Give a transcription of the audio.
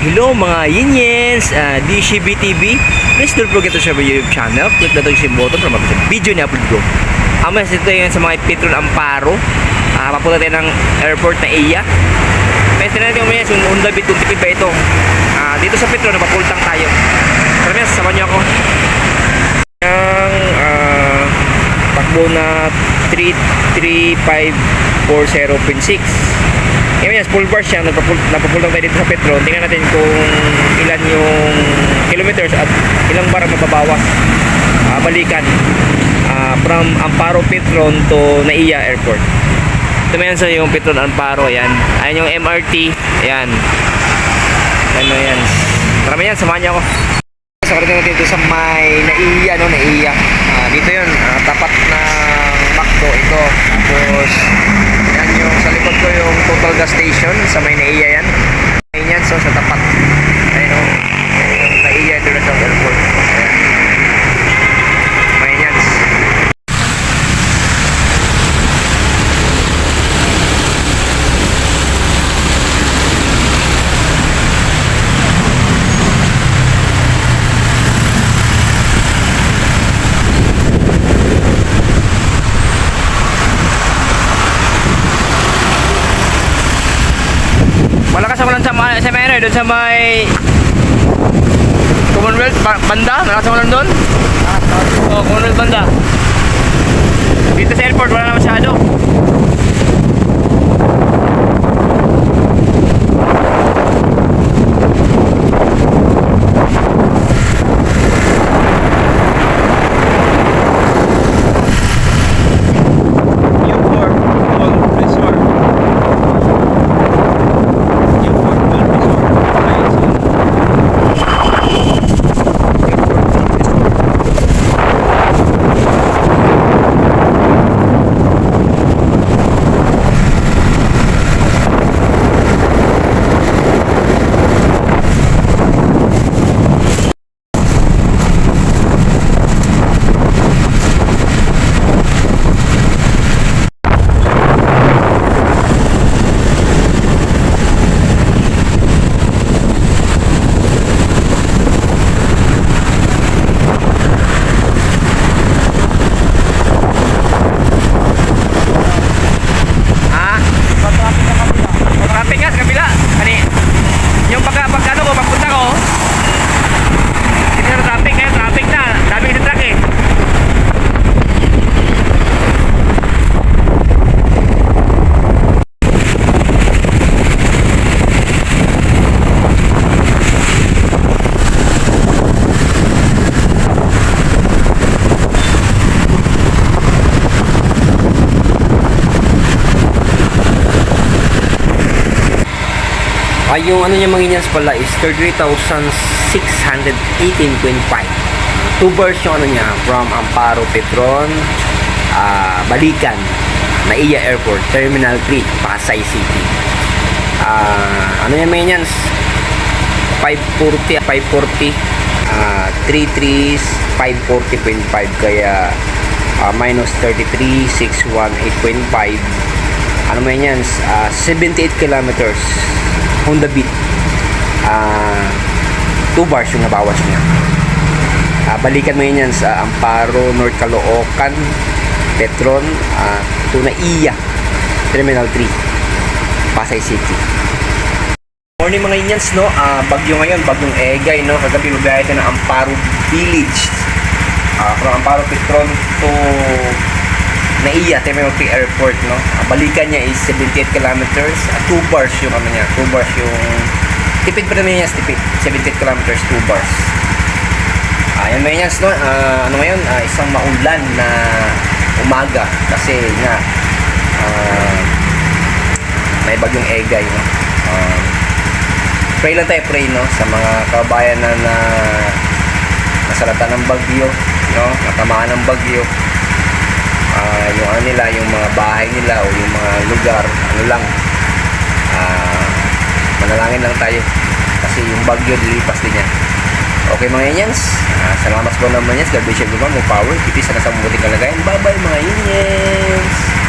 Hello mga Yinyens, DCBTV. Please don't forget to subscribe my YouTube channel. Click the notification button para mapasa video ni upload ko. Amas ito yun sa mga Petron Amparo. Papunta tayo ng airport na Iya. Pwede natin umaya sa Honda Beat kung tipid ba ito. Dito sa Petron, napapultang tayo. Tara mga, sasama niyo ako. Ang takbo na 33540.6. Ngayon, full bar siya, napapultang tayo dito sa Petron. Tingnan natin kung ilan yung kilometers at ilang bar ang mababawas. Balikan from Amparo Petron to Naiya Airport. Ito na yan sa yung Petron Amparo. Ayan, ayan yung MRT. Ayan. Ano yan. Marami yan, samahan niyo ako. Sa karating natin dito sa may Naiya, no? Naiya. Dito yun, tapat ng Macdo ito. Tapos yan yung sa likod ko yung Total Gas Station sa may Naiya yan. Ayun yan, so sa tapat. Ayun o, yung Naiya International Airport. Ayan. May yan. Malakas ako lang sa may doon sa may Commonwealth banda. Malakas ako lang doon. Commonwealth banda. Dito sa airport wala na masyado. Yung ano niya mga Yinyens pala is 33,618.5. 2 bars yung ano niya from Amparo Petron, Balikan, Naiya Airport, Terminal 3, Pasay City. Ano niya mga Yinyens? 540, 540 kaya minus 33,618.5. Ano mga Yinyens? 78 kilometers. Honda Beat. 2 bars yung nabawas niya. Balikan mo yun yan sa Amparo, North Caloocan, Petron, to Naiya, Terminal 3, Pasay City. Morning mga Yinyens, no? Bagyo ngayon, bagyong Egay, no? Kagabi magbiyahe ito ng Amparo Village. From Amparo Petron to Naiya, Terminal 3 Airport, no? Balikan niya is 78 kilometers. 2 bars yung ano niya. 2 bars yung tipid pa naman niya, tipid. 78 kilometers, 2 bars. Ayan may Yinyens, no? Ano ngayon? Isang maulan na umaga kasi nga may bagyong Egay, no? Pray lang tayo, pray, no? Sa mga kabayan na nasalata ng bagyo, no? Natamaan ng bagyo. Yung ano nila, yung mga bahay nila o yung mga lugar, ano lang, manalangin lang tayo kasi yung bagyo lilipas din yan. Okay mga Yinyens, salamat po naman Yinyens. God bless you everyone, more power, kipis na sa mabuting kalagayan. Bye bye mga Yinyens.